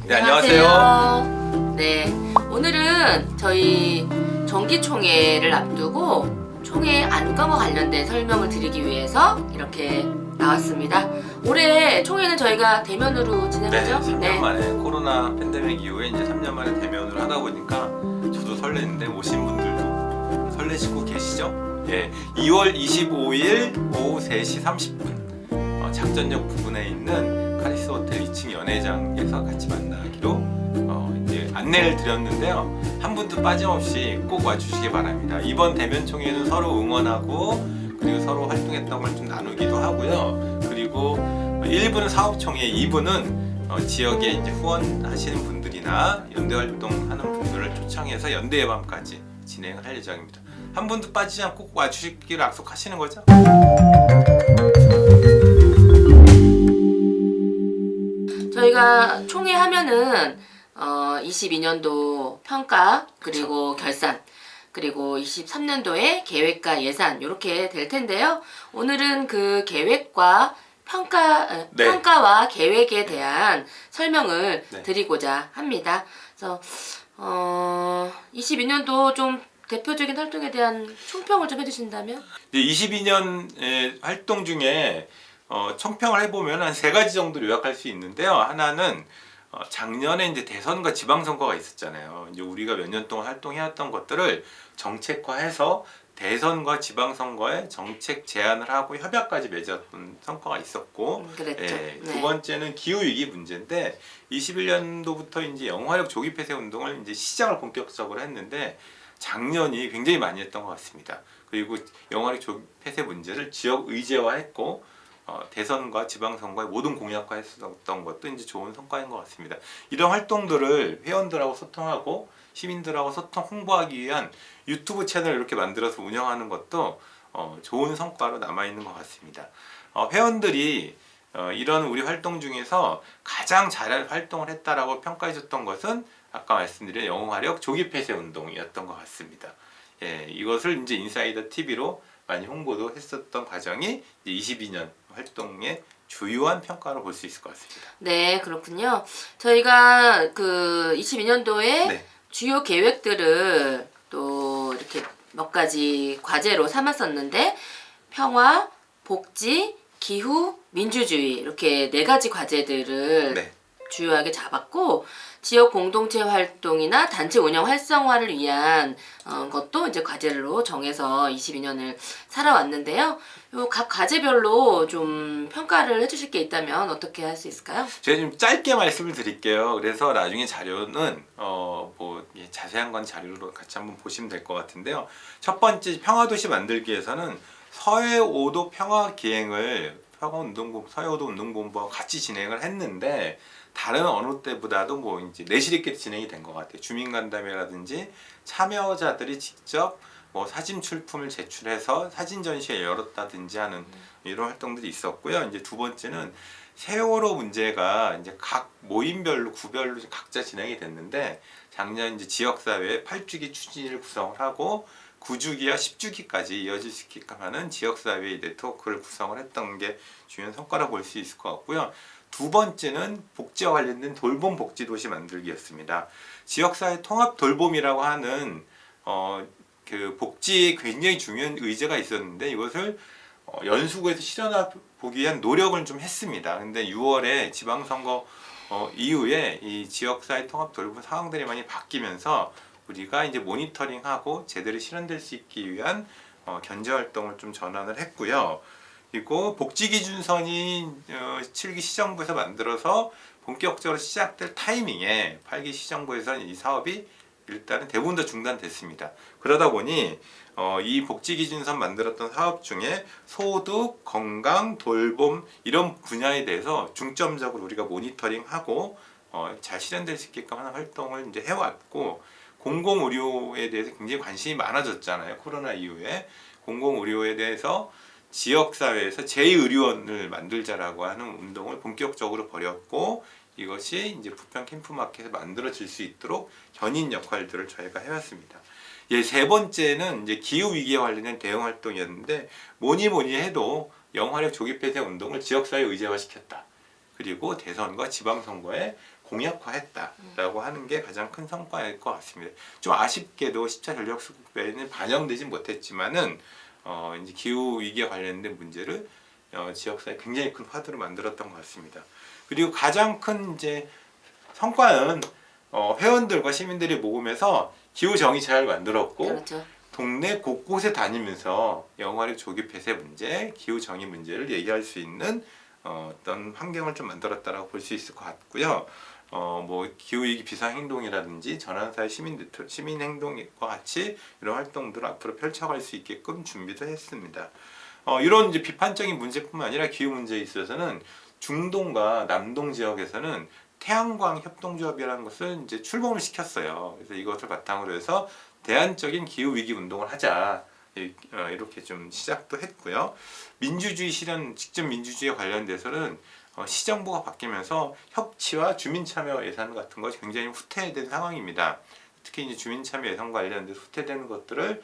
네, 안녕하세요. 네, 오늘은 저희 정기총회를 앞두고 총회 안건과 관련된 설명을 드리기 위해서 이렇게 나왔습니다. 올해 총회는 저희가 대면으로 네, 진행하죠? 3년 만에 코로나 팬데믹 이후에 이제 3년 만에 대면으로 하다 보니까 저도 설레는데 오신 분들도 설레시고 계시죠? 예, 2월 25일 오후 3시 30분 작전역 부근에 있는 카리스 호텔 2층 연회장에서 같이 만나기로 이제 안내를 드렸는데요. 한 분도 빠짐없이 꼭 와주시기 바랍니다. 이번 대면 총회는 서로 응원하고 그리고 서로 활동했던 걸 좀 나누기도 하고요. 그리고 1부는 사업총회, 2부는 지역에 이제 후원하시는 분들이나 연대 활동하는 분들을 초청해서 연대의 밤까지 진행을 할 예정입니다. 한 분도 빠지지 않고 꼭 와주시기를 약속하시는 거죠? 저희가 총회 하면은 22년도 평가 그리고 결산 그리고 23년도에 계획과 예산 이렇게 될 텐데요. 오늘은 그 계획과 평가와 계획에 대한 설명을 드리고자 합니다. 그래서 22년도 좀 대표적인 활동에 대한 총평을 좀 해주신다면? 22년의 활동 중에 총평을 해보면 한 3가지 정도로 요약할 수 있는데요. 하나는 작년에 이제 대선과 지방선거가 있었잖아요. 이제 우리가 몇 년 동안 활동해왔던 것들을 정책화해서 대선과 지방선거에 정책 제안을 하고 협약까지 맺었던 성과가 있었고, 그랬죠. 예, 네. 두 번째는 기후위기 문제인데 21년도부터 이제 영화력 조기 폐쇄 운동을 이제 시작을 본격적으로 했는데 작년이 굉장히 많이 했던 것 같습니다. 그리고 영화력 조기 폐쇄 문제를 지역 의제화했고 대선과 지방선거에 모든 공약화했었던 것도 이제 좋은 성과인 것 같습니다. 이런 활동들을 회원들하고 소통하고 시민들하고 소통 홍보하기 위한 유튜브 채널을 이렇게 만들어서 운영하는 것도 좋은 성과로 남아있는 것 같습니다. 회원들이 이런 우리 활동 중에서 가장 잘 활동을 했다라고 평가해 줬던 것은 아까 말씀드린 영화력 조기 폐쇄 운동이었던 것 같습니다. 예, 이것을 이제 인사이더 TV로 많이 홍보도 했었던 과정이 이제 22년 활동의 주요한 평가로 볼 수 있을 것 같습니다. 네, 그렇군요. 저희가 그 22년도에 주요 계획들을 또 이렇게 몇 가지 과제로 삼았었는데 평화, 복지, 기후, 민주주의 이렇게 4가지 과제들을 주요하게 잡았고 지역 공동체 활동이나 단체 운영 활성화를 위한 것도 이제 과제로 정해서 22년을 살아왔는데요. 요 각 과제별로 좀 평가를 해주실 게 있다면 어떻게 할 수 있을까요? 제가 좀 짧게 말씀을 드릴게요. 그래서 나중에 자료는 자세한 건 자료로 같이 한번 보시면 될 것 같은데요. 첫 번째 평화도시 만들기 위해서는 서해오도 평화기행을 서해오도 운동본부와 같이 진행을 했는데 다른 어느 때보다도 이제 내실 있게 진행이 된 것 같아요. 주민간담회라든지 참여자들이 직접 사진 출품을 제출해서 사진 전시회 열었다든지 하는 이런 활동들이 있었고요. 이제 두 번째는 세월호 문제가 이제 각 모임별로 구별로 각자 진행이 됐는데 작년 이제 지역사회에 8주기 추진을 구성을 하고 9주기와 10주기까지 이어질 수 있게끔 하는 지역사회의 네트워크를 구성을 했던 게 중요한 성과라고 볼 수 있을 것 같고요. 두 번째는 복지와 관련된 돌봄 복지도시 만들기였습니다. 지역사회 통합 돌봄이라고 하는 그 복지에 굉장히 중요한 의제가 있었는데 이것을 연수구에서 실현해 보기 위한 노력을 좀 했습니다. 근데 6월에 지방선거 이후에 이 지역사회 통합 돌봄 상황들이 많이 바뀌면서 우리가 이제 모니터링하고 제대로 실현될 수 있기 위한 견제 활동을 좀 전환을 했고요. 그리고 복지기준선이 7기 시정부에서 만들어서 본격적으로 시작될 타이밍에 8기 시정부에서는 이 사업이 일단은 대부분 다 중단됐습니다. 그러다 보니 이 복지기준선 만들었던 사업 중에 소득, 건강, 돌봄 이런 분야에 대해서 중점적으로 우리가 모니터링하고 잘 실현될 수 있게끔 하는 활동을 이제 해왔고 공공의료에 대해서 굉장히 관심이 많아졌잖아요. 코로나 이후에 공공의료에 대해서 지역사회에서 제2의료원을 만들자라고 하는 운동을 본격적으로 벌였고 이것이 이제 부평 캠프마켓에 만들어질 수 있도록 견인 역할들을 저희가 해왔습니다. 예, 세 번째는 이제 기후 위기에 관련된 대응 활동이었는데 뭐니 해도 영화력 조기 폐쇄 운동을 지역사회 의제화시켰다. 그리고 대선과 지방선거에 공약화했다라고 하는 게 가장 큰 성과일 것 같습니다. 좀 아쉽게도 10차 전력수급에는 반영되진 못했지만은 이제 기후 위기에 관련된 문제를 지역사회 굉장히 큰 화두로 만들었던 것 같습니다. 그리고 가장 큰 이제 성과는 회원들과 시민들이 모금해서 기후 정의차를 만들었고 그렇죠. 동네 곳곳에 다니면서 영화력 조기 폐쇄 문제, 기후 정의 문제를 얘기할 수 있는 어떤 환경을 좀 만들었다라고 볼 수 있을 것 같고요. 뭐 기후위기 비상행동이라든지 전환사회 시민행동과 같이 이런 활동들을 앞으로 펼쳐갈 수 있게끔 준비도 했습니다. 이런 이제 비판적인 문제뿐만 아니라 기후 문제에 있어서는 중동과 남동 지역에서는 태양광 협동조합이라는 것을 이제 출범을 시켰어요. 그래서 이것을 바탕으로 해서 대안적인 기후 위기 운동을 하자. 이렇게 좀 시작도 했고요. 민주주의 실현, 직접 민주주의에 관련돼서는 시정부가 바뀌면서 협치와 주민참여 예산 같은 것이 굉장히 후퇴된 상황입니다. 특히 이제 주민참여 예산 관련돼서 후퇴되는 것들을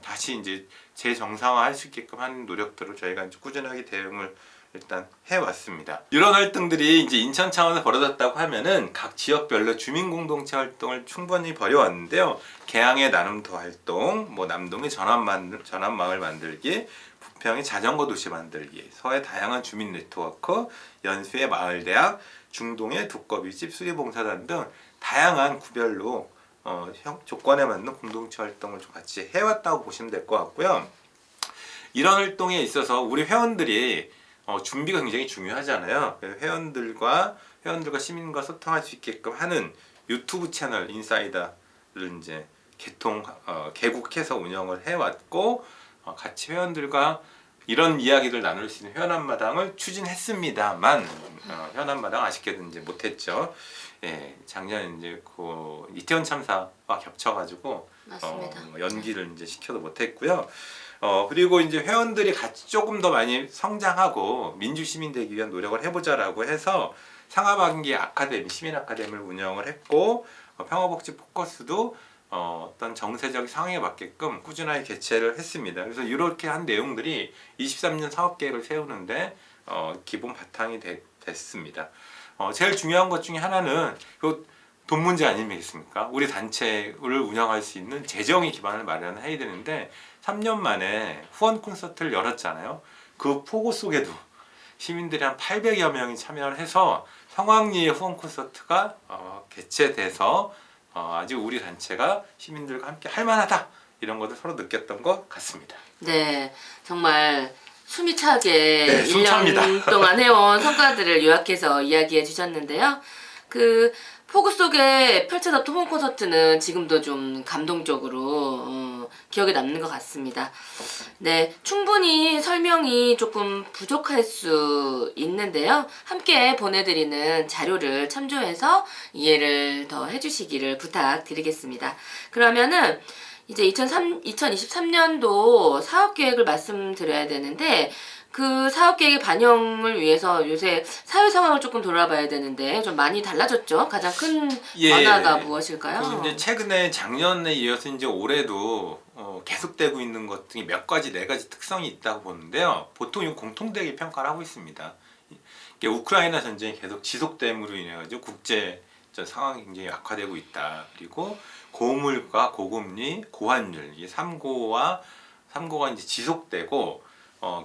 다시 이제 재정상화할 수 있게끔 하는 노력들을 저희가 이제 꾸준하게 대응을 일단 해왔습니다. 이런 활동들이 이제 인천 차원에서 벌어졌다고 하면은 각 지역별로 주민공동체 활동을 충분히 벌여왔는데요. 개항의 나눔터 활동, 뭐 남동의 전환마을 만들기, 부평의 자전거 도시 만들기, 서의 다양한 주민 네트워크, 연수의 마을대학, 중동의 두꺼비집 수리봉사단 등 다양한 구별로 조건에 맞는 공동체 활동을 좀 같이 해왔다고 보시면 될 것 같고요. 이런 활동에 있어서 우리 회원들이 준비가 굉장히 중요하잖아요. 회원들과 시민과 소통할 수 있게끔 하는 유튜브 채널 인사이다를 이제 개국해서 운영을 해왔고 같이 회원들과 이런 이야기를 나눌 수 있는 회원한마당을 추진했습니다만 회원한마당 아쉽게도 이제 못했죠. 예, 작년 이제 그 이태원 참사와 겹쳐가지고 연기를 이제 시켜도 못했고요. 그리고 이제 회원들이 같이 조금 더 많이 성장하고 민주시민 되기 위한 노력을 해보자라고 해서 상하반기 아카데미, 시민 아카데미를 운영을 했고 평화복지 포커스도 어떤 정세적 상황에 맞게끔 꾸준하게 개최를 했습니다. 그래서 이렇게 한 내용들이 23년 사업계획을 세우는데 기본 바탕이 됐습니다. 제일 중요한 것 중에 하나는 돈 문제 아니겠습니까? 우리 단체를 운영할 수 있는 재정의 기반을 마련해야 되는데 3년 만에 후원 콘서트를 열었잖아요. 그 폭우 속에도 시민들이 한 800여 명이 참여를 해서 성황리의 후원 콘서트가 개최돼서 아직 우리 단체가 시민들과 함께 할 만하다 이런 것을 서로 느꼈던 것 같습니다. 네, 정말 숨이 차게 네, 1년 동안 해온 성과들을 요약해서 이야기해 주셨는데요. 그 폭우 속에 펼쳐졌던 후원 콘서트는 지금도 좀 감동적으로 기억에 남는 것 같습니다. 네, 충분히 설명이 조금 부족할 수 있는데요. 함께 보내드리는 자료를 참조해서 이해를 더 해주시기를 부탁드리겠습니다. 그러면은 이제 2023년도 사업계획을 말씀드려야 되는데 그 사업계획의 반영을 위해서 요새 사회 상황을 조금 돌아봐야 되는데 좀 많이 달라졌죠? 가장 큰 변화가 무엇일까요? 이제 최근에 작년에 이어서 이제 올해도 계속되고 있는 것 중에 몇 가지, 네 가지 특성이 있다고 보는데요. 보통 이 공통되게 평가를 하고 있습니다. 이게 우크라이나 전쟁이 계속 지속됨으로 인해 가지고 국제 상황이 굉장히 악화되고 있다. 그리고 고물가, 고금리, 고환율 이 3고가 이제 지속되고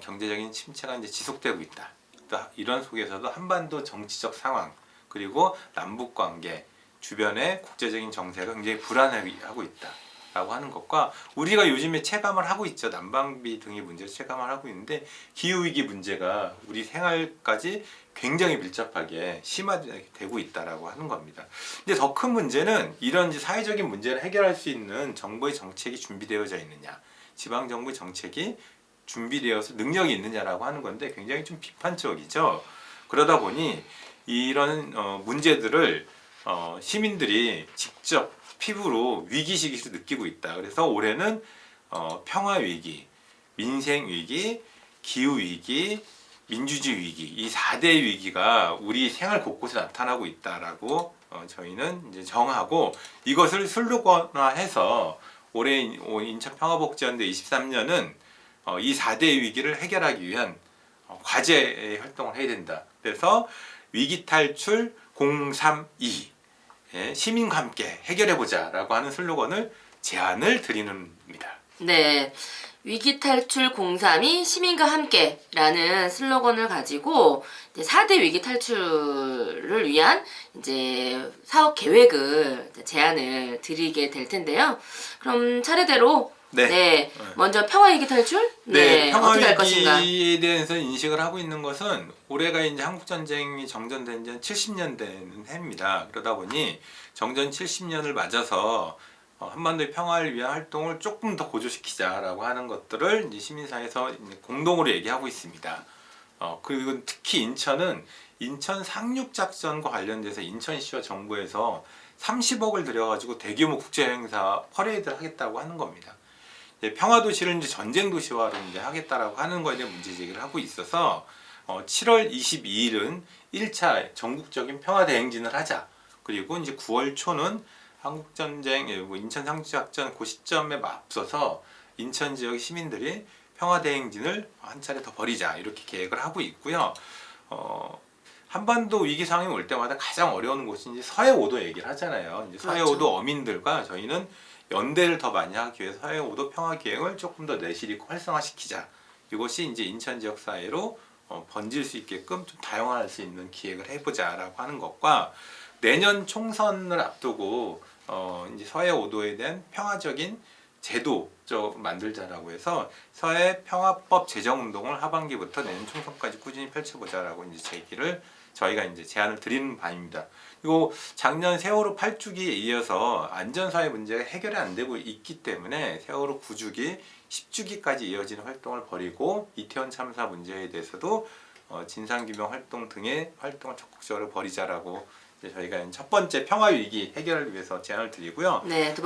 경제적인 침체가 이제 지속되고 있다. 또 이런 속에서도 한반도 정치적 상황 그리고 남북 관계 주변의 국제적인 정세가 굉장히 불안해하고 있다라고 하는 것과 우리가 요즘에 체감을 하고 있죠. 난방비 등의 문제를 체감을 하고 있는데 기후 위기 문제가 우리 생활까지 굉장히 밀접하게 심화되고 있다라고 하는 겁니다. 근데 더 큰 문제는 이런 사회적인 문제를 해결할 수 있는 정부의 정책이 준비되어져 있느냐, 지방 정부의 정책이 준비되어서 능력이 있느냐라고 하는 건데 굉장히 좀 비판적이죠. 그러다 보니 이런 문제들을 시민들이 직접 피부로 위기시기로 느끼고 있다. 그래서 올해는 평화 위기, 민생 위기, 기후 위기, 민주주의 위기 이 4대 위기가 우리 생활 곳곳에 나타나고 있다라고 저희는 이제 정하고 이것을 슬로건화해서 올해 인천 평화복지연대 23년은 이 4대 위기를 해결하기 위한 과제 활동을 해야 된다. 그래서 위기 탈출, 032 시민과 함께 해결해보자라고 하는 슬로건을 제안을 드리는입니다. 네. 위기 탈출 032 시민과 함께라는 슬로건을 가지고 이제 4대 위기 탈출을 위한 이제 사업 계획을 제안을 드리게 될 텐데요. 그럼 차례대로 먼저 평화 위기 탈출? 평화 어떻게 할 것인가? 위기에 대해서 인식을 하고 있는 것은 올해가 이제 한국 전쟁이 정전된 지 70년 되는 해입니다. 그러다 보니 정전 70년을 맞아서 한반도의 평화를 위한 활동을 조금 더 고조시키자라고 하는 것들을 이제 시민사회에서 공동으로 얘기하고 있습니다. 그리고 특히 인천은 인천 상륙 작전과 관련돼서 인천시와 정부에서 30억을 들여가지고 대규모 국제행사 퍼레이드를 하겠다고 하는 겁니다. 평화도시를 이제 전쟁도시화로 이제 하겠다라고 하는 거에 대한 문제 제기를 하고 있어서 7월 22일은 1차 전국적인 평화대행진을 하자. 그리고 이제 9월 초는 한국전쟁, 인천 상륙작전 그 시점에 맞서서 인천 지역 시민들이 평화대행진을 한 차례 더 벌이자 이렇게 계획을 하고 있고요. 한반도 위기 상황이 올 때마다 가장 어려운 곳이 이제 서해 5도 얘기를 하잖아요. 이제 서해 5도 어민들과 저희는 연대를 더 많이 하기 위해서 서해 5도 평화 계획을 조금 더 내실 있고 활성화시키자. 이것이 이제 인천 지역 사회로 번질 수 있게끔 좀 다양화할 수 있는 기획을 해보자라고 하는 것과 내년 총선을 앞두고 이제 서해 5도에 대한 평화적인 제도 만들자라고 해서 서해 평화법 제정 운동을 하반기부터 내년 총선까지 꾸준히 펼쳐보자라고 이제 저희가 이제 제안을 드리는 바입니다. 그리고 작년 세월호 8주기에 이어서 안전사회 문제가 해결이 안 되고 있기 때문에 세월호 9주기, 10주기까지 이어지는 활동을 벌이고 이태원 참사 문제에 대해서도 진상규명 활동 등의 활동을 적극적으로 벌이자라고 저희가 첫 번째 평화위기 해결을 위해서 제안을 드리고요. 네, 두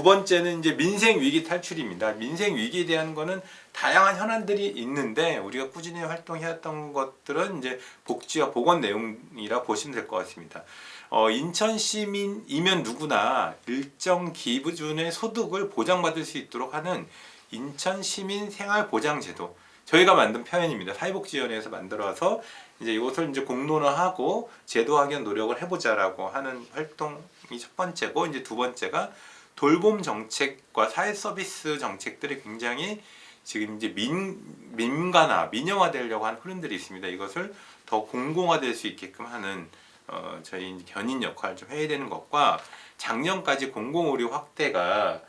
번째는 이제 민생위기 탈출입니다. 민생위기에 대한 거는 다양한 현안들이 있는데 우리가 꾸준히 활동해왔던 것들은 이제 복지와 보건 내용이라 보시면 될 것 같습니다. 인천 시민이면 누구나 일정 기준의 소득을 보장받을 수 있도록 하는 인천 시민 생활보장제도, 저희가 만든 표현입니다. 사회복지위원회에서 만들어서 이제 이것을 이제 공론화하고 제도화하기 위한 노력을 해보자라고 하는 활동이 첫 번째고, 이제 두 번째가 돌봄 정책과 사회 서비스 정책들이 굉장히 지금 이제 민간화, 민영화되려고 하는 흐름들이 있습니다. 이것을 더 공공화될 수 있게끔 하는 저희 견인 역할을 좀 해야 되는 것과, 작년까지 공공의료 확대가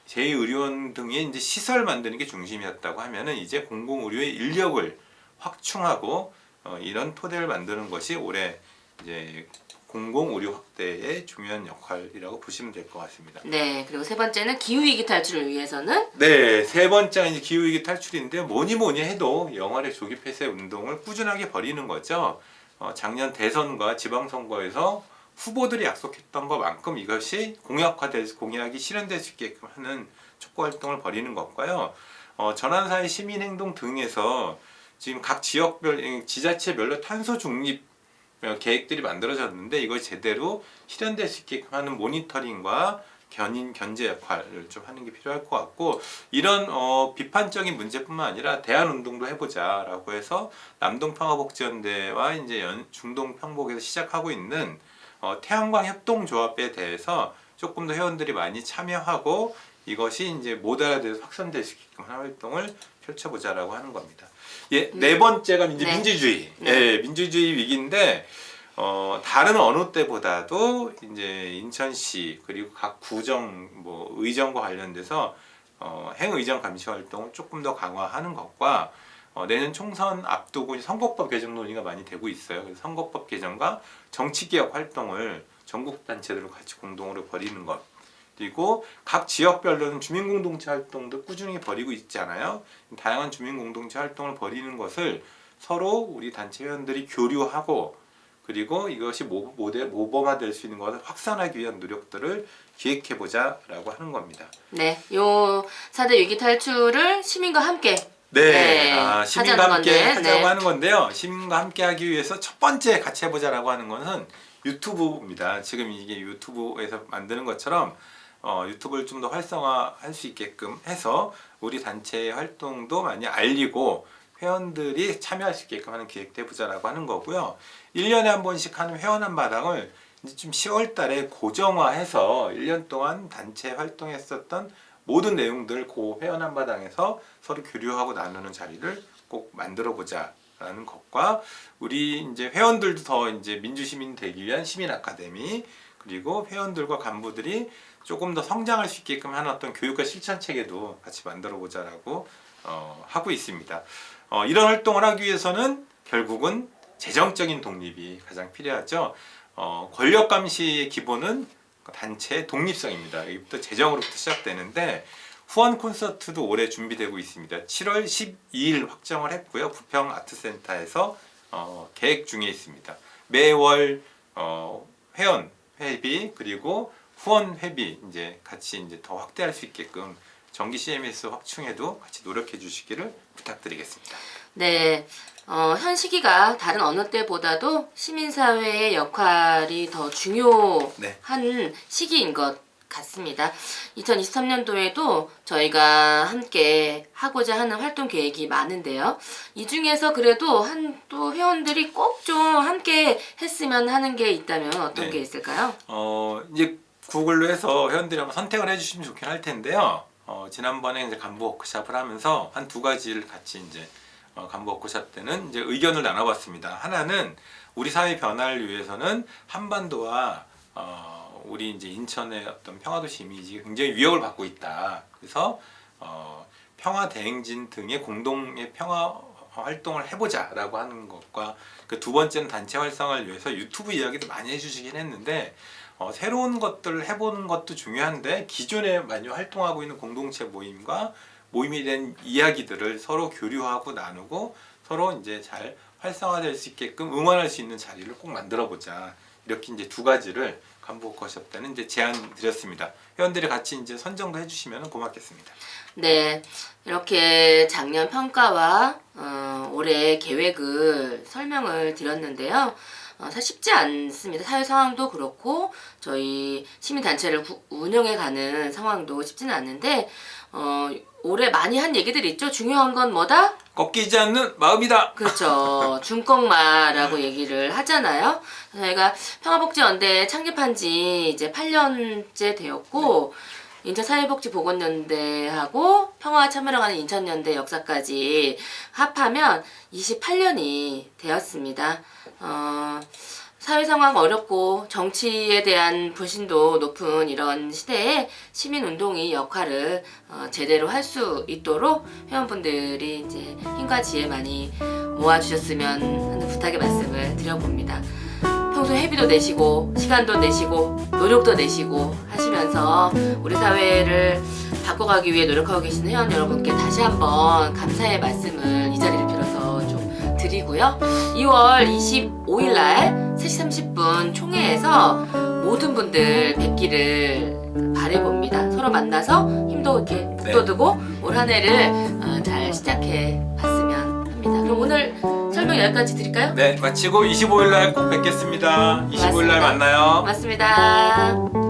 제2의료원 등의 이제 시설 만드는 게 중심이었다고 하면은 이제 공공의료의 인력을 확충하고 이런 토대를 만드는 것이 올해 이제 공공의료 확대의 중요한 역할이라고 보시면 될 것 같습니다. 네, 그리고 세 번째는 기후위기 탈출을 위해서는 세 번째가 이제 기후위기 탈출인데 뭐니 해도 영아력 조기 폐쇄 운동을 꾸준하게 벌이는 거죠. 작년 대선과 지방선거에서 후보들이 약속했던 것만큼 이것이 공약이 실현될 수 있게끔 하는 촉구 활동을 벌이는 것과요. 전환사회 시민행동 등에서 지금 각 지역별, 지자체별로 탄소 중립 계획들이 만들어졌는데 이걸 제대로 실현될 수 있게끔 하는 모니터링과 견제 역할을 좀 하는 게 필요할 것 같고, 이런 비판적인 문제뿐만 아니라 대안 운동도 해보자라고 해서 남동평화복지연대와 이제 중동 평복에서 시작하고 있는 태양광 협동조합에 대해서 조금 더 회원들이 많이 참여하고 이것이 이제 모델화돼서 확산될 수 있게끔 하는 활동을 펼쳐보자라고 하는 겁니다. 네 번째가 이제 민주주의. 민주주의 위기인데 다른 어느 때보다도 이제 인천시 그리고 각 구정 의정과 관련돼서 행의정 감시 활동을 조금 더 강화하는 것과 내년 총선 앞두고 선거법 개정 논의가 많이 되고 있어요. 그래서 선거법 개정과 정치개혁 활동을 전국 단체들과 같이 공동으로 벌이는 것, 그리고 각 지역별로는 주민공동체 활동도 꾸준히 벌이고 있잖아요. 다양한 주민공동체 활동을 벌이는 것을 서로 우리 단체 회원들이 교류하고, 그리고 이것이 모범화될 수 있는 것을 확산하기 위한 노력들을 기획해보자라고 하는 겁니다. 네, 요 4대 위기 탈출을 시민과 함께 시민과 함께 하자고 하는 건데요. 시민과 함께 하기 위해서 첫 번째 같이 해보자라고 하는 것은 유튜브입니다. 지금 이게 유튜브에서 만드는 것처럼 유튜브를 좀 더 활성화할 수 있게끔 해서 우리 단체의 활동도 많이 알리고, 회원들이 참여할 수 있게끔 하는 기획도 해보자라고 하는 거고요. 1년에 한 번씩 하는 회원 한마당을 이제 좀 10월 달에 고정화해서 1년 동안 단체 활동했었던 모든 내용들 그 회원 한마당에서 서로 교류하고 나누는 자리를 꼭 만들어 보자라는 것과 우리 이제 회원들도 더 이제 민주시민 되기 위한 시민 아카데미 그리고 회원들과 간부들이 조금 더 성장할 수 있게끔 하는 어떤 교육과 실천 체계도 같이 만들어 보자라고 하고 있습니다. 이런 활동을 하기 위해서는 결국은 재정적인 독립이 가장 필요하죠. 권력 감시의 기본은 단체의 독립성입니다. 여기부터 재정으로부터 시작되는데 후원 콘서트도 올해 준비되고 있습니다. 7월 12일 확정을 했고요. 부평 아트센터에서 계획 중에 있습니다. 매월 회원 회비 그리고 후원 회비 이제 같이 이제 더 확대할 수 있게끔 정기 CMS 확충에도 같이 노력해 주시기를 부탁드리겠습니다. 네. 현 시기가 다른 어느 때보다도 시민사회의 역할이 더 중요한 시기인 것 같습니다. 2023년도에도 저희가 함께 하고자 하는 활동 계획이 많은데요. 이 중에서 그래도 또 회원들이 꼭 좀 함께 했으면 하는 게 있다면 어떤 게 있을까요? 이제 구글로 해서 회원들이 한번 선택을 해주시면 좋긴 할 텐데요. 지난번에 이제 간부 워크숍을 하면서 한 두 가지를 같이 이제 간부 워크숍 때는 이제 의견을 나눠봤습니다. 하나는 우리 사회 변화를 위해서는 한반도와 우리 이제 인천의 어떤 평화도시 이미지가 굉장히 위협을 받고 있다. 그래서 평화 대행진 등의 공동의 평화 활동을 해보자라고 하는 것과 그 두 번째는 단체 활성화를 위해서 유튜브 이야기도 많이 해주시긴 했는데 새로운 것들을 해보는 것도 중요한데 기존에 많이 활동하고 있는 공동체 모임과 모임에 대한 이야기들을 서로 교류하고 나누고 서로 이제 잘 활성화될 수 있게끔 응원할 수 있는 자리를 꼭 만들어 보자. 이렇게 이제 두 가지를 간부 워크숍 때는 이제 제안 드렸습니다. 회원들이 같이 이제 선정도 해주시면 고맙겠습니다. 네, 이렇게 작년 평가와 올해 계획을 설명을 드렸는데요. 사실 쉽지 않습니다. 사회 상황도 그렇고 저희 시민단체를 운영해가는 상황도 쉽지는 않는데 올해 많이 한 얘기들이 있죠. 중요한 건 뭐다? 꺾이지 않는 마음이다. 그렇죠. 중꺾마라고 얘기를 하잖아요. 저희가 평화복지연대 창립한 지 이제 8년째 되었고 인천사회복지보건연대하고 평화와 참여를 하는 인천연대 역사까지 합하면 28년이 되었습니다. 사회 상황 어렵고 정치에 대한 불신도 높은 이런 시대에 시민운동이 역할을 제대로 할 수 있도록 회원분들이 이제 힘과 지혜 많이 모아주셨으면 하는 부탁의 말씀을 드려봅니다. 평소에 회비도 내시고 시간도 내시고 노력도 내시고 하시면서 우리 사회를 바꿔가기 위해 노력하고 계시는 회원 여러분께 다시 한번 감사의 말씀을 이 자리를 빌어서 좀 드리고요. 2월 25일 날 3시 30분 총회에서 모든 분들 뵙기를 바라봅니다. 서로 만나서 힘도 이렇게 북돋우고 올 한 해를 잘 시작해 봤으면 합니다. 그럼 오늘 설명 여기까지 드릴까요? 네, 마치고 25일 날 꼭 뵙겠습니다. 25일 날 만나요. 맞습니다.